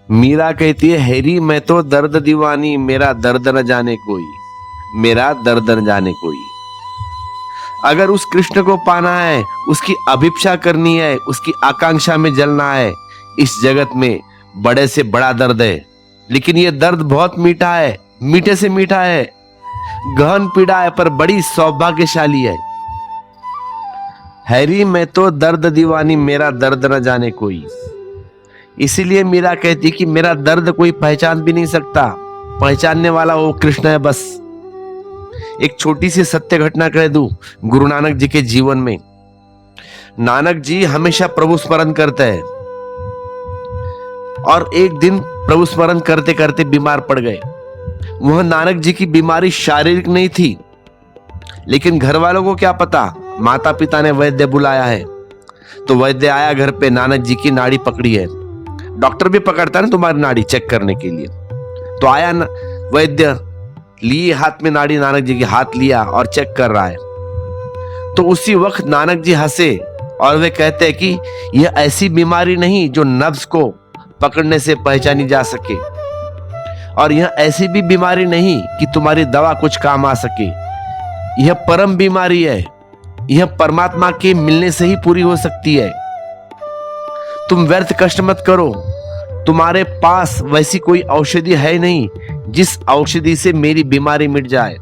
मीरा कहती है, हैरी मैं तो दर्द दीवानी, मेरा दर्द न जाने कोई, मेरा दर्द न जाने कोई। अगर उस कृष्ण को पाना है, उसकी अभिप्सा करनी है, उसकी आकांक्षा में जलना है, इस जगत में बड़े से बड़ा दर्द है, लेकिन ये दर्द बहुत मीठा है, मीठे से मीठा है, गहन पीड़ा है, पर बड़ी सौभाग्यशाली है। हैरी मैं तो दर्द दीवानी, मेरा दर्द न जाने कोई। इसीलिए मीरा कहती कि मेरा दर्द कोई पहचान भी नहीं सकता, पहचानने वाला वो कृष्ण है बस। एक छोटी सी सत्य घटना कह दूं, गुरु नानक जी के जीवन में। नानक जी हमेशा प्रभु स्मरण करते हैं और एक दिन प्रभु स्मरण करते करते बीमार पड़ गए। वह नानक जी की बीमारी शारीरिक नहीं थी, लेकिन घर वालों को क्या पता, माता पिता ने वैद्य बुलाया है। तो वैद्य आया घर पे, नानक जी की नाड़ी पकड़ी है। डॉक्टर भी पकड़ता है ना तुम्हारी नाड़ी चेक करने के लिए। तो आया वैद्य, लिए हाथ में नाड़ी, नानक जी के हाथ लिया और चेक कर रहा है। तो उसी वक्त नानक जी हंसे और वे कहते हैं कि यह ऐसी बीमारी नहीं जो नब्ज को पकड़ने से पहचानी जा सके, और यह ऐसी भी बीमारी नहीं कि तुम्हारी दवा कुछ काम आ सके। यह परम बीमारी है, यह परमात्मा के मिलने से ही पूरी हो सकती है। तुम व्यर्थ कष्ट मत करो, तुम्हारे पास वैसी कोई औषधि है नहीं जिस औषधि से मेरी बीमारी मिट जाए।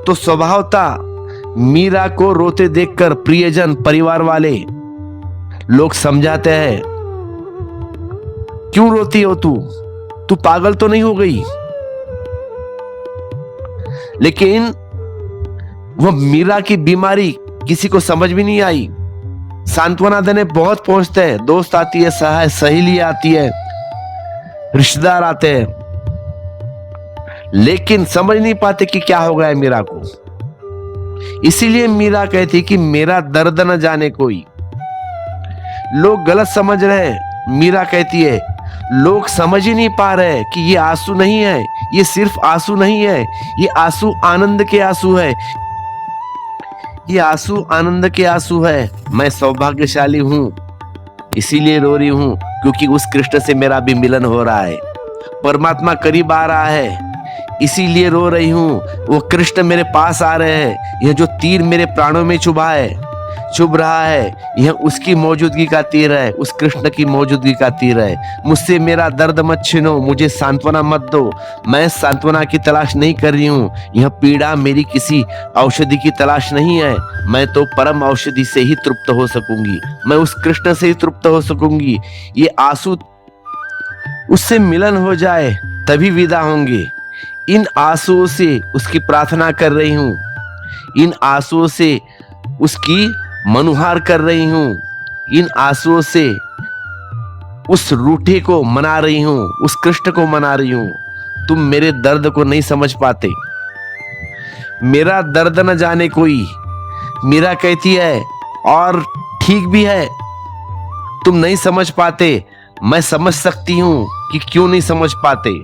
तो स्वभावतः मीरा को रोते देखकर प्रियजन, परिवार वाले लोग समझाते हैं, क्यों रोती हो तू पागल तो नहीं हो गई? लेकिन वह मीरा की बीमारी किसी को समझ भी नहीं आई। सांत्वना देने बहुत पहुंचते हैं, दोस्त आती है, सहेली आती है, रिश्तेदार आते हैं, लेकिन समझ नहीं पाते कि क्या हो गया है मीरा को। इसीलिए मीरा कहती कि मेरा दर्द न जाने कोई। लोग गलत समझ रहे हैं। मीरा कहती है, लोग समझ ही नहीं पा रहे कि ये आंसू नहीं है, ये सिर्फ आंसू नहीं है, ये आंसू आनंद के आंसू है, ये आंसू आनंद के आंसू है। मैं सौभाग्यशाली हूं, इसीलिए रो रही हूं, क्योंकि उस कृष्ण से मेरा भी मिलन हो रहा है, परमात्मा करीब आ रहा है, इसीलिए रो रही हूं। वो कृष्ण मेरे पास आ रहे हैं। यह जो तीर मेरे प्राणों में चुभ रहा है, यह उसकी मौजूदगी का तीर है, उस कृष्ण की मौजूदगी का तीर है। मुझसे मेरा दर्द मत छीनो, मुझे सांत्वना मत दो। मैं सांत्वना की तलाश नहीं कर रही हूँ, यह पीड़ा मेरी किसी औषधि की तलाश नहीं है। मैं तो परम औषधि से ही तृप्त हो सकूंगी, मैं उस कृष्ण से ही तृप्त हो सकूंगी। ये आंसू उससे मिलन हो जाए तभी विदा होंगे। इन आंसुओं से उसकी प्रार्थना कर रही हूँ, इन आंसुओं से उसकी मनुहार कर रही हूँ, इन आंसुओं से उस रूठे को मना रही हूँ, उस कृष्ण को मना रही हूँ। तुम मेरे दर्द को नहीं समझ पाते, मेरा दर्द न जाने कोई। मीरा कहती है, और ठीक भी है, तुम नहीं समझ पाते, मैं समझ सकती हूँ कि क्यों नहीं समझ पाते।